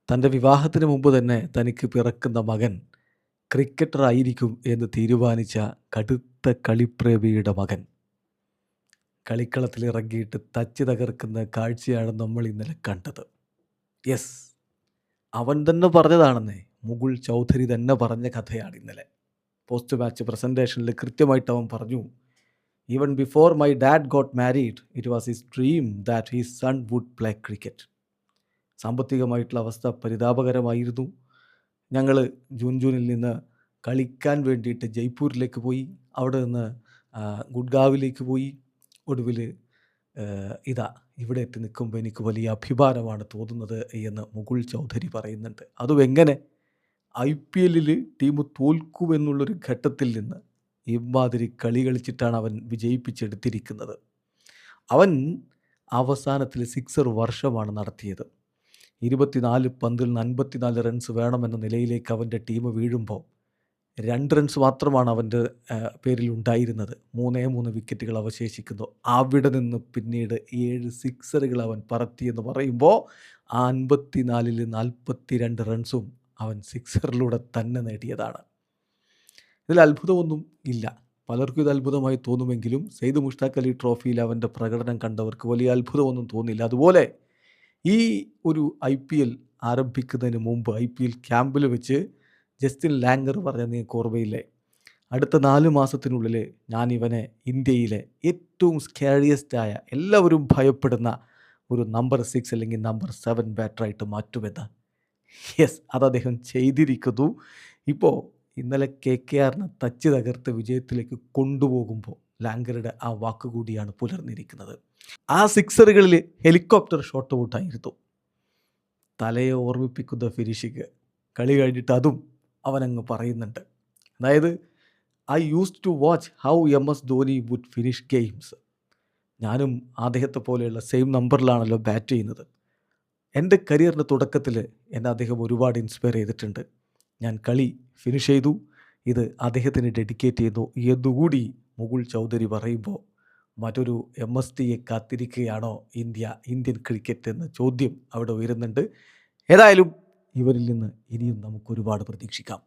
തൻ്റെ വിവാഹത്തിന് മുമ്പ് തന്നെ തനിക്ക് പിറക്കുന്ന മകൻ ക്രിക്കറ്ററായിരിക്കും എന്ന് തീരുമാനിച്ച കടുത്ത കളിപ്രേമിയുടെ മകൻ കളിക്കളത്തിലിറങ്ങിയിട്ട് തച്ച് തകർക്കുന്ന കാഴ്ചയാണ് നമ്മൾ ഇന്നലെ കണ്ടത്. യെസ്, അവൻ തന്നെ പറഞ്ഞതാണെന്നേ. മുകുൾ ചൗധരി തന്നെ പറഞ്ഞ കഥയാണ് ഇന്നലെ. പോസ്റ്റ് മാച്ച് പ്രസൻറ്റേഷനിൽ കൃത്യമായിട്ട് അവൻ പറഞ്ഞു, even before my dad got married it was his dream that his son would play cricket. സാമ്പത്തികമായിട്ടുള്ള അവസ്ഥ പരിതാപകരമായിരുന്നു. ഞങ്ങൾ ജൂണിൽ നിന്ന് കളിക്കാൻ വേണ്ടിയിട്ട് ജയ്പൂരിലേക്ക് പോയി. അവിടെ നിന്ന് ഗുഡ്ഗാവിലേക്ക് പോയി. ഒടുവിൽ ഇതാ ഇവിടെ എത്തി നിൽക്കുമ്പോൾ എനിക്ക് വലിയ അഭിമാനമാണ് തോന്നുന്നത് എന്ന് മുകുൾ ചൗധരി പറയുന്നുണ്ട്. അതും എങ്ങനെ? IPL ടീം തോൽക്കുമെന്നുള്ളൊരു ഘട്ടത്തിൽ നിന്ന് ഇമാതിരി കളി കളിച്ചിട്ടാണ് അവൻ വിജയിപ്പിച്ചെടുത്തിരിക്കുന്നത്. അവൻ അവസാനത്തിൽ 6 വർഷമാണ് നടത്തിയത്. 24 പന്തിൽ നിന്ന് 54 റൺസ് വേണമെന്ന നിലയിലേക്ക് അവൻ്റെ ടീം വീഴുമ്പോൾ 2 റൺസ് മാത്രമാണ് അവൻ്റെ പേരിൽ ഉണ്ടായിരുന്നത്. 3 വിക്കറ്റുകൾ അവശേഷിക്കുന്നു. അവിടെ നിന്ന് പിന്നീട് 7 സിക്സറുകൾ അവൻ പറത്തിയെന്ന് പറയുമ്പോൾ ആ 54-ൽ 42 റൺസും അവൻ സിക്സറിലൂടെ തന്നെ നേടിയതാണ്. ഇതിൽ അത്ഭുതമൊന്നും ഇല്ല. പലർക്കും ഇത് അത്ഭുതമായി തോന്നുമെങ്കിലും സെയ്ദ് മുഷ്താഖ് അലി ട്രോഫിയിൽ അവൻ്റെ പ്രകടനം കണ്ടവർക്ക് വലിയ അത്ഭുതമൊന്നും തോന്നില്ല. അതുപോലെ ഈ ഒരു IPL ആരംഭിക്കുന്നതിന് മുമ്പ് IPL ക്യാമ്പിൽ വെച്ച് ജസ്റ്റിൻ ലാംഗർ പറഞ്ഞ നിങ്ങൾക്ക് ഓർമ്മയില്ലേ, അടുത്ത 4 മാസത്തിനുള്ളിൽ ഞാൻ ഇവനെ ഇന്ത്യയിലെ ഏറ്റവും സ്കാരിയസ്റ്റായ, എല്ലാവരും ഭയപ്പെടുന്ന ഒരു നമ്പർ 6 അല്ലെങ്കിൽ നമ്പർ 7 ബാറ്ററായിട്ട് മാറ്റുമെന്ന്. യെസ്, അത് അദ്ദേഹം ചെയ്തിരിക്കുന്നു. ഇപ്പോൾ ഇന്നലെ KKRനെ തച്ച് തകർത്ത് വിജയത്തിലേക്ക് കൊണ്ടുപോകുമ്പോൾ ലാംഗറുടെ ആ വാക്കുകൂടിയാണ് പുലർന്നിരിക്കുന്നത്. ആ സിക്സറുകളിൽ ഹെലികോപ്റ്റർ ഷോട്ട് ഔട്ടായിരുന്നു. തലയെ ഓർമ്മിപ്പിക്കുന്ന ഫിനിഷിങ്. കളി കഴിഞ്ഞിട്ട് അതും അവനങ്ങ് പറയുന്നുണ്ട്. അതായത് I used to watch how MS Dhoni would finish games. ഞാനും അദ്ദേഹത്തെ പോലെയുള്ള സെയിം നമ്പറിലാണല്ലോ ബാറ്റ് ചെയ്യുന്നത്. എൻ്റെ കരിയറിൻ്റെ തുടക്കത്തിൽ എന്നെ അദ്ദേഹം ഒരുപാട് ഇൻസ്പയർ ചെയ്തിട്ടുണ്ട്. ഞാൻ കളി ഫിനിഷ് ചെയ്തു. ഇത് അദ്ദേഹത്തിന് ഡെഡിക്കേറ്റ് ചെയ്തു എന്നുകൂടി മുകുൾ ചൗധരി പറയുമ്പോൾ മറ്റൊരു MSTയെ കാത്തിരിക്കുകയാണോ ഇന്ത്യൻ ക്രിക്കറ്റ് എന്ന ചോദ്യം അവിടെ ഉയരുന്നുണ്ട്. ഏതായാലും ഇവരിൽ നിന്ന് ഇനിയും നമുക്ക് ഒരുപാട് പ്രതീക്ഷിക്കാം.